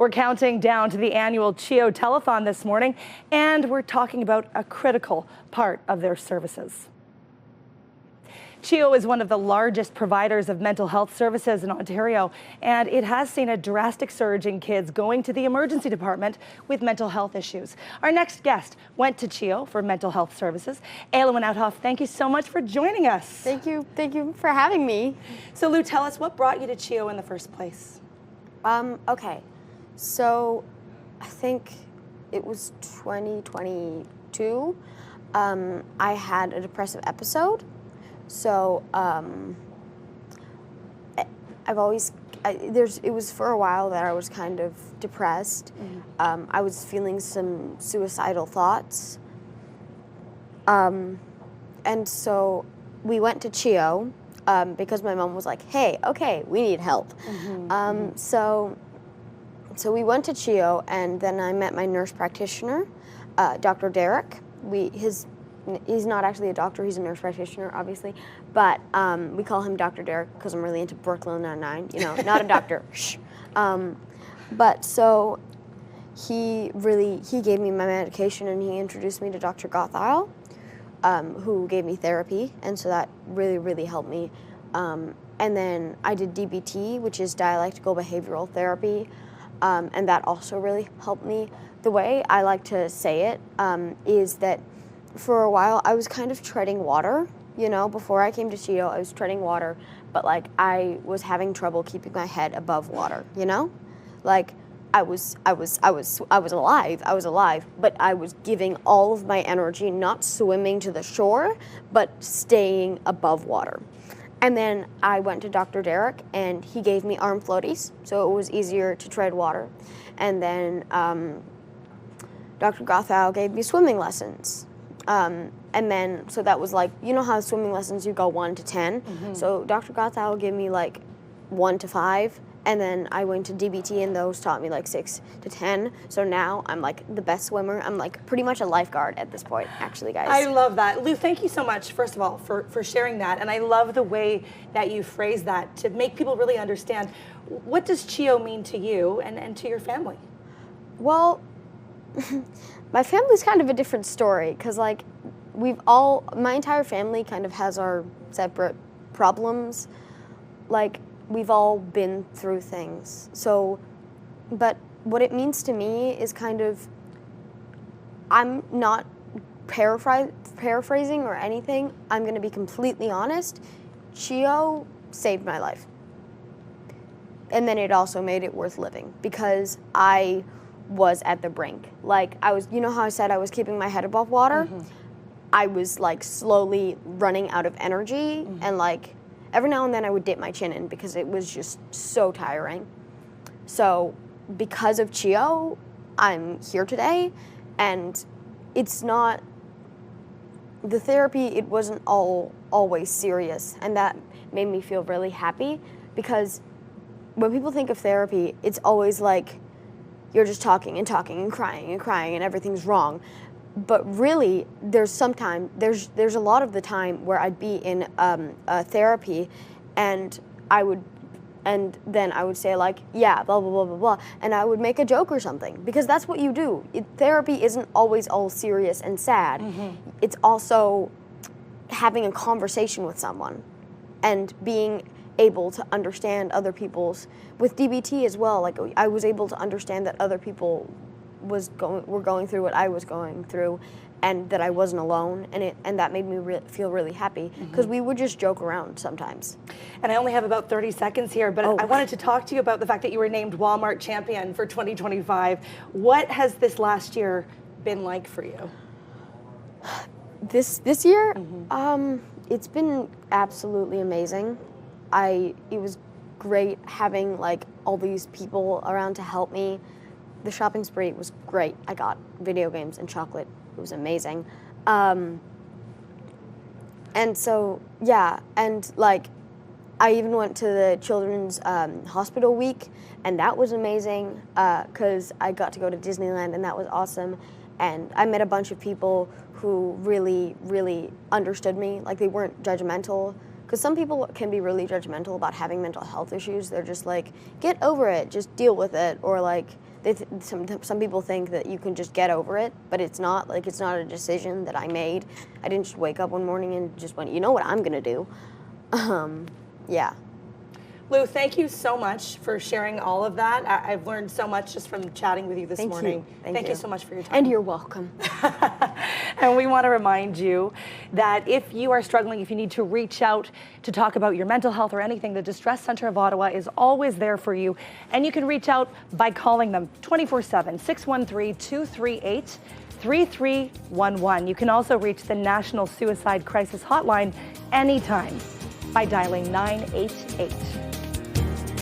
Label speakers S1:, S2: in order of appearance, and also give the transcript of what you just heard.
S1: We're counting down to the annual CHEO Telethon this morning, and we're talking about a critical part of their services. CHEO is one of the largest providers of mental health services in Ontario, and it has seen a drastic surge in kids going to the emergency department with mental health issues. Our next guest went to CHEO for mental health services. Eilwyn Outhoff, thank you so much for joining us.
S2: Thank you for having me.
S1: So Lou, tell us, what brought you to CHEO in the first place?
S2: Okay, so I think it was 2022. I had a depressive episode. So it was for a while that I was kind of depressed. I was feeling some suicidal thoughts. And so we went to CHEO because my mom was like, hey, okay, we need help. So we went to CHEO, and then I met my nurse practitioner, Dr. Derek. He's not actually a doctor, he's a nurse practitioner, obviously, but we call him Dr. Derek because I'm really into Brooklyn Nine-Nine, not a doctor. Shh. But so he gave me my medication, and he introduced me to Dr. Gottheil, who gave me therapy, and so that really helped me. And then I did DBT, which is dialectical behavioral therapy, and that also really helped me. The way I like to say it is that for a while I was kind of treading water, before I came to CHEO I was treading water, but like I was having trouble keeping my head above water, like I was alive, but I was giving all of my energy not swimming to the shore, but staying above water. And then I went to Dr. Derek, and he gave me arm floaties, so it was easier to tread water. And then Dr. Gottheil gave me swimming lessons. And then, so that was like, how swimming lessons you go 1 to 10? So Dr. Gottheil gave me like 1 to 5, and then I went to DBT, and those taught me like 6 to 10. So now I'm like the best swimmer. I'm like pretty much a lifeguard at this point, actually, guys.
S1: I love that. Lou, thank you so much, first of all, for sharing that. And I love the way that you phrase that to make people really understand, what does CHEO mean to you and to your family?
S2: Well, my family's kind of a different story, because like my entire family kind of has our separate problems. Like we've all been through things. So, but what it means to me is kind of, I'm not paraphrasing or anything. I'm going to be completely honest. CHEO saved my life. And then it also made it worth living, because I was at the brink. Like I was, how I said I was keeping my head above water? I was like slowly running out of energy, and like every now and then I would dip my chin in because it was just so tiring. So because of CHEO, I'm here today, and it's not, the therapy, it wasn't always serious, and that made me feel really happy, because when people think of therapy, it's always like, you're just talking and crying and everything's wrong. But really, there's a lot of the time where I'd be in therapy, and then I would say like, yeah, blah, blah, blah, blah, blah, and I would make a joke or something, because that's what you do. Therapy isn't always all serious and sad. It's also having a conversation with someone and being able to understand other people's, with DBT as well, like I was able to understand that other people were going through what I was going through, and that I wasn't alone, and that made me feel really happy, because we would just joke around sometimes.
S1: And I only have about 30 seconds here, but I wanted to talk to you about the fact that you were named Walmart Champion for 2025. What has this last year been like for you?
S2: This year, it's been absolutely amazing. It was great having like all these people around to help me. The shopping spree was great. I got video games and chocolate. It was amazing. And so, yeah, and like I even went to the Children's Hospital Week, and that was amazing, because I got to go to Disneyland, and that was awesome. And I met a bunch of people who really understood me. Like, they weren't judgmental. Because some people can be really judgmental about having mental health issues. They're just like, get over it, just deal with it. Or like, Some people think that you can just get over it, but it's not. Like, it's not a decision that I made. I didn't just wake up one morning and just went, you know what I'm gonna do. Yeah.
S1: Lou, thank you so much for sharing all of that. I've learned so much just from chatting with you this morning.
S2: Thank you
S1: so much for your time.
S2: And you're welcome.
S1: And we want to remind you that if you are struggling, if you need to reach out to talk about your mental health or anything, the Distress Center of Ottawa is always there for you. And you can reach out by calling them 24/7, 613-238-3311. You can also reach the National Suicide Crisis Hotline anytime by dialing 988.